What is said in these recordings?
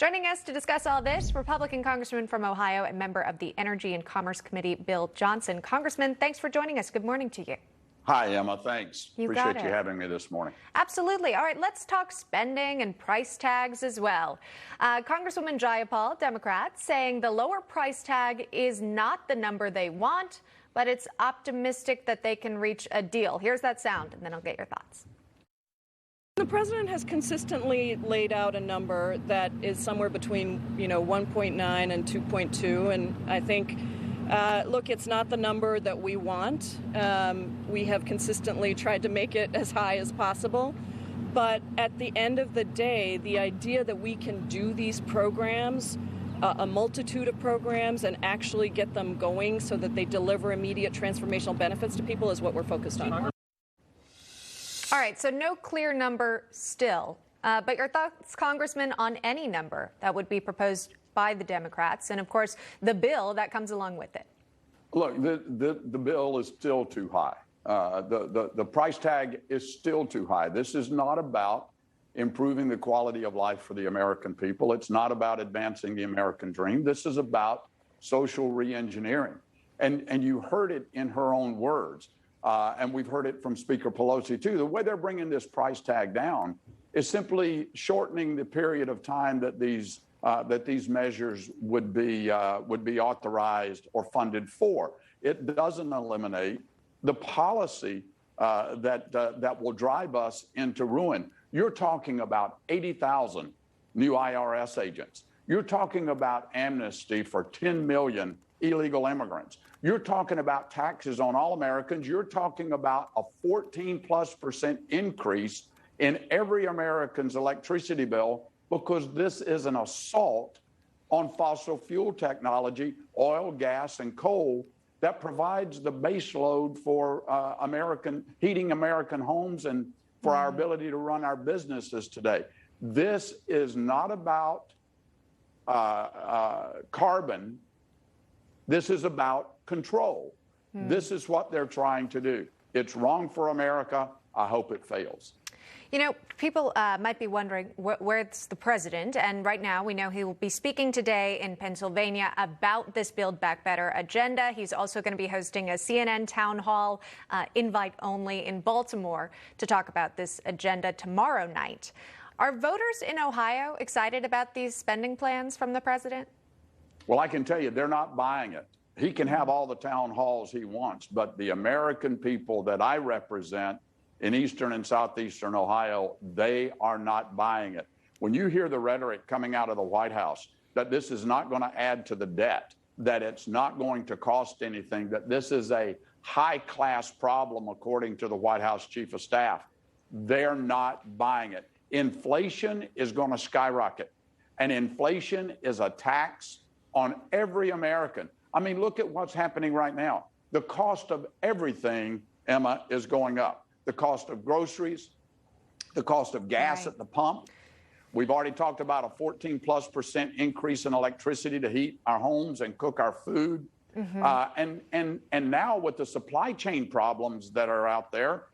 Joining us to discuss all this, Republican Congressman from Ohio and member of the Energy and Commerce Committee, Bill Johnson. Congressman, thanks for joining us. Good morning to you. Hi, Emma. Thanks. Appreciate you having me this morning. Absolutely. All right, let's talk spending and price tags as well. Congresswoman Jayapal, Democrat, saying the lower price tag is not the number they want, but it's optimistic that they can reach a deal. Here's that sound, and then I'll get your thoughts. The president has consistently laid out a number that is somewhere between, 1.9 and 2.2, and I think, look, it's not the number that we want. We have consistently tried to make it as high as possible, but at the end of the day, the idea that we can do these programs, a multitude of programs, and actually get them going so that they deliver immediate transformational benefits to people is what we're focused on. All right, so no clear number still, but your thoughts, Congressman, on any number that would be proposed by the Democrats, and of course the bill that comes along with it. Look, the bill is still too high. The price tag is still too high. This is not about improving the quality of life for the American people. It's not about advancing the American dream. This is about social reengineering. And you heard it in her own words. And we've heard it from Speaker Pelosi, too. The way they're bringing this price tag down is simply shortening the period of time that these measures would be authorized or funded for. It doesn't eliminate the policy that will drive us into ruin. You're talking about 80,000 new IRS agents. You're talking about amnesty for 10 million illegal immigrants. You're talking about taxes on all Americans. You're talking about a 14+% increase in every American's electricity bill, because this is an assault on fossil fuel technology, oil, gas, and coal that provides the base load for heating American homes and for our ability to run our businesses today. This is not about carbon. This is about control. This is what they're trying to do. It's wrong for America. I hope it fails. You know, people might be wondering where's the president, and right now we know he will be speaking today in Pennsylvania about this Build Back Better agenda. He's also going to be hosting a CNN town hall, invite only, in Baltimore to talk about this agenda tomorrow night. Are voters in Ohio excited about these spending plans from the president? Well, I can tell you they're not buying it. He can have all the town halls he wants, but the American people that I represent in eastern and southeastern Ohio, they are not buying it. When you hear the rhetoric coming out of the White House that this is not going to add to the debt, that it's not going to cost anything, that this is a high-class problem, according to the White House Chief of Staff, they're not buying it. Inflation is going to skyrocket, and inflation is a tax on every American. I mean, look at what's happening right now. The cost of everything, Emma, is going up. The cost of groceries, the cost of gas at the pump. We've already talked about a 14+% increase in electricity to heat our homes and cook our food. And now with the supply chain problems that are out there,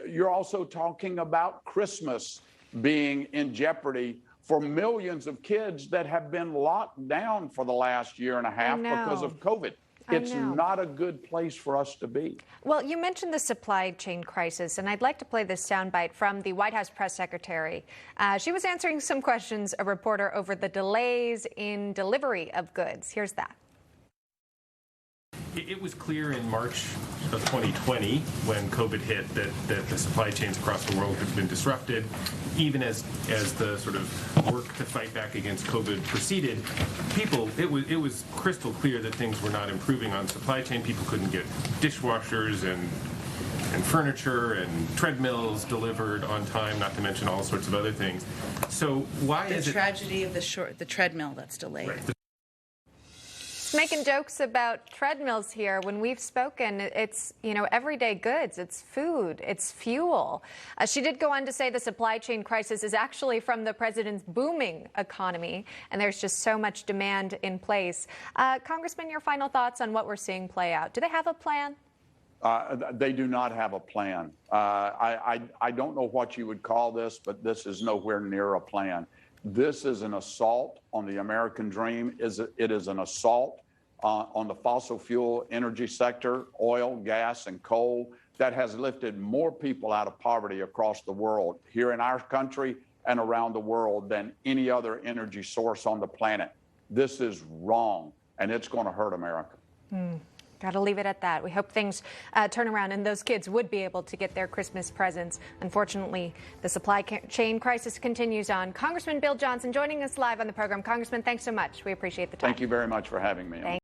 you're also talking about Christmas being in jeopardy for millions of kids that have been locked down for the last year and a half because of COVID. It's not a good place for us to be. Well, you mentioned the supply chain crisis, and I'd like to play this soundbite from the White House press secretary. She was answering some questions, a reporter, over the delays in delivery of goods. Here's that. It was clear in March of 2020, when COVID hit, that the supply chains across the world had been disrupted. Even as the sort of work to fight back against COVID proceeded, it was crystal clear that things were not improving on supply chain. People couldn't get dishwashers and furniture and treadmills delivered on time, not to mention all sorts of other things. So why is it... The tragedy of the treadmill that's delayed. Right. Making jokes about treadmills here. When we've spoken, it's, everyday goods, it's food, it's fuel. She did go on to say the supply chain crisis is actually from the president's booming economy, and there's just so much demand in place. Congressman, your final thoughts on what we're seeing play out. Do they have a plan? They do not have a plan. I don't know what you would call this, but this is nowhere near a plan. This is an assault on the American dream. It is an assault on the fossil fuel energy sector, oil, gas, and coal, that has lifted more people out of poverty across the world, here in our country and around the world, than any other energy source on the planet. This is wrong, and it's going to hurt America. Got to leave it at that. We hope things turn around and those kids would be able to get their Christmas presents. Unfortunately, the supply chain crisis continues on. Congressman Bill Johnson joining us live on the program. Congressman, thanks so much. We appreciate the time. Thank you very much for having me.